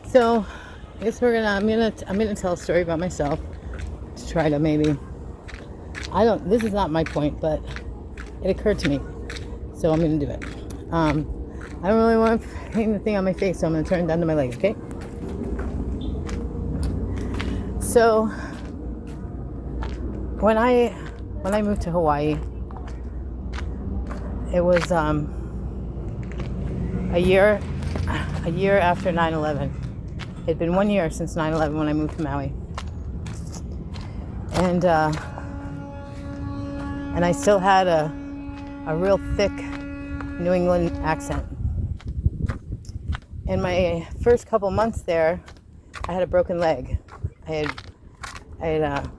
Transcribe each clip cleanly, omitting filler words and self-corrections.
So I guess I'm gonna tell a story about myself to try to maybe, this is not my point, but it occurred to me, so I'm gonna do it. I don't really want to paint the thing on my face, so I'm gonna turn it down to my legs, okay? So when I moved to Hawaii, it was a year after 9/11. It had been 1 year since 9/11 when I moved to Maui, and I still had a real thick New England accent. In my first couple months there, I had a broken leg. I had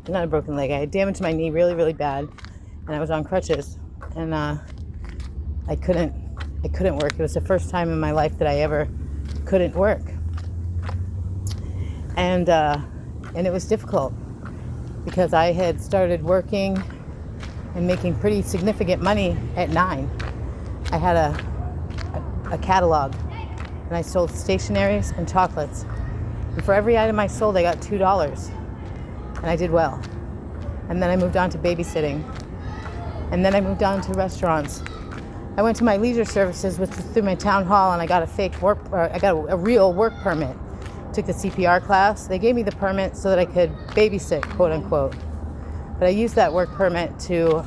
not a broken leg. I had damaged my knee really, really bad, and I was on crutches, and I couldn't work. It was the first time in my life that I ever couldn't work, and it was difficult because I had started working and making pretty significant money at 9. I had a catalog, and I sold stationeries and chocolates. And for every item I sold, I got $2, and I did well. And then I moved on to babysitting, and then I moved on to restaurants. I went to my leisure services, which was through my town hall, and I got a real work permit. Took the CPR class. They gave me the permit so that I could babysit, quote unquote. But I used that work permit to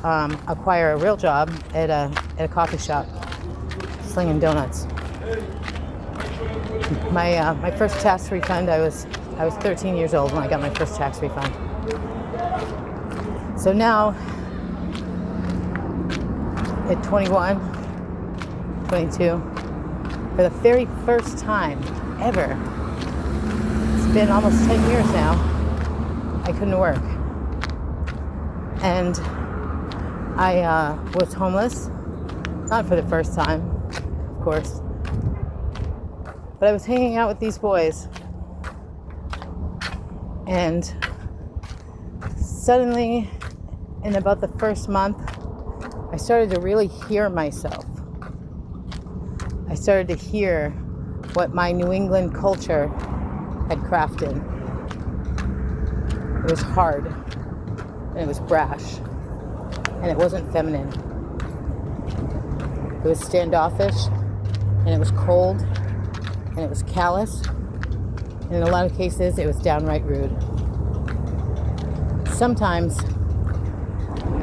acquire a real job at a coffee shop, slinging donuts. My first tax refund, I was 13 years old when I got my first tax refund. So now, at 21, 22, for the very first time ever, it's been almost 10 years now, I couldn't work. And I was homeless, not for the first time, of course, but I was hanging out with these boys, and suddenly, in about the first month, I started to really hear myself. I started to hear what my New England culture had crafted. It was hard, and it was brash, and it wasn't feminine. It was standoffish, and it was cold, and it was callous, and in a lot of cases, it was downright rude. Sometimes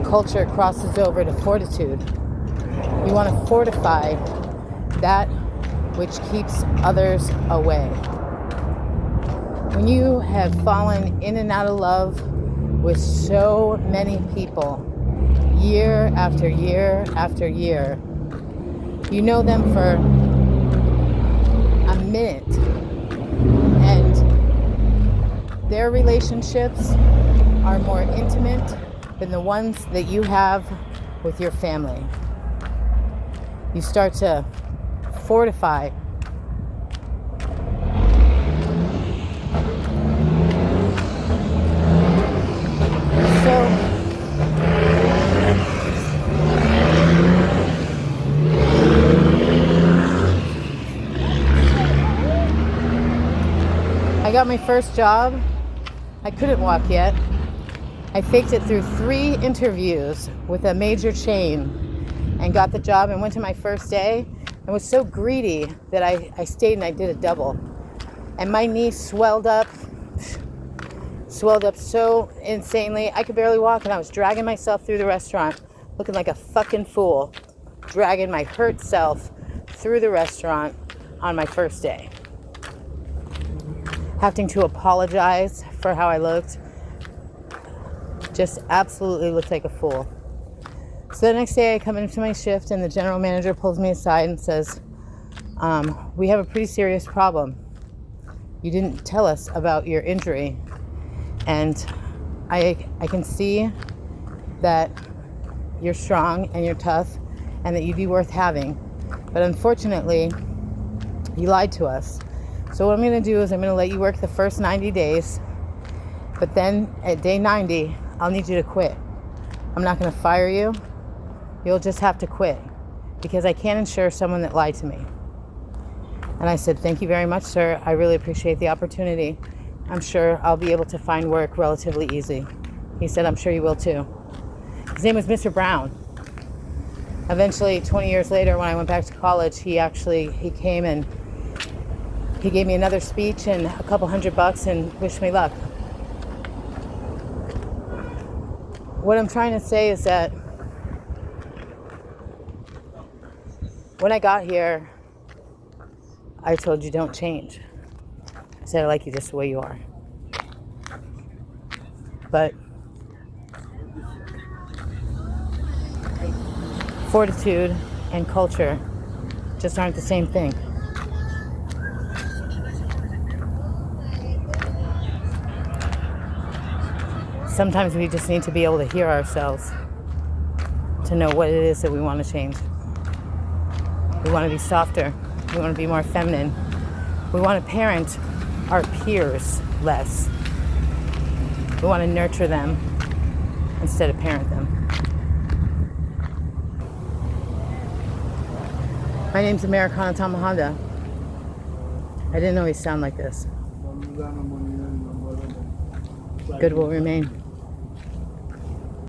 culture crosses over to fortitude. You want to fortify that which keeps others away. When you have fallen in and out of love with so many people, year after year after year, you know them for a minute, and their relationships are more intimate than the ones that you have with your family. You start to fortify. So I got my first job. I couldn't walk yet. I faked it through 3 interviews with a major chain and got the job and went to my first day and was so greedy that I stayed and I did a double. And my knee swelled up so insanely. I could barely walk, and I was dragging myself through the restaurant looking like a fucking fool, dragging my hurt self through the restaurant on my first day. Having to apologize for how I looked. Just absolutely looked like a fool. So the next day I come into my shift, and the general manager pulls me aside and says, we have a pretty serious problem. You didn't tell us about your injury, and I can see that you're strong and you're tough and that you'd be worth having, but unfortunately you lied to us. So what I'm going to do is I'm going to let you work the first 90 days, but then at day 90 I'll need you to quit. I'm not going to fire you. You'll just have to quit, because I can't insure someone that lied to me. And I said, thank you very much, sir. I really appreciate the opportunity. I'm sure I'll be able to find work relatively easy. He said, I'm sure you will too. His name was Mr. Brown. Eventually, 20 years later, when I went back to college, he came and he gave me another speech and a couple $100 and wished me luck. What I'm trying to say is that when I got here, I told you don't change. I said I like you just the way you are. But fortitude and culture just aren't the same thing. Sometimes we just need to be able to hear ourselves to know what it is that we want to change. We want to be softer. We want to be more feminine. We want to parent our peers less. We want to nurture them instead of parent them. My name's Americana Tamahanda. I didn't always sound like this. Good will remain.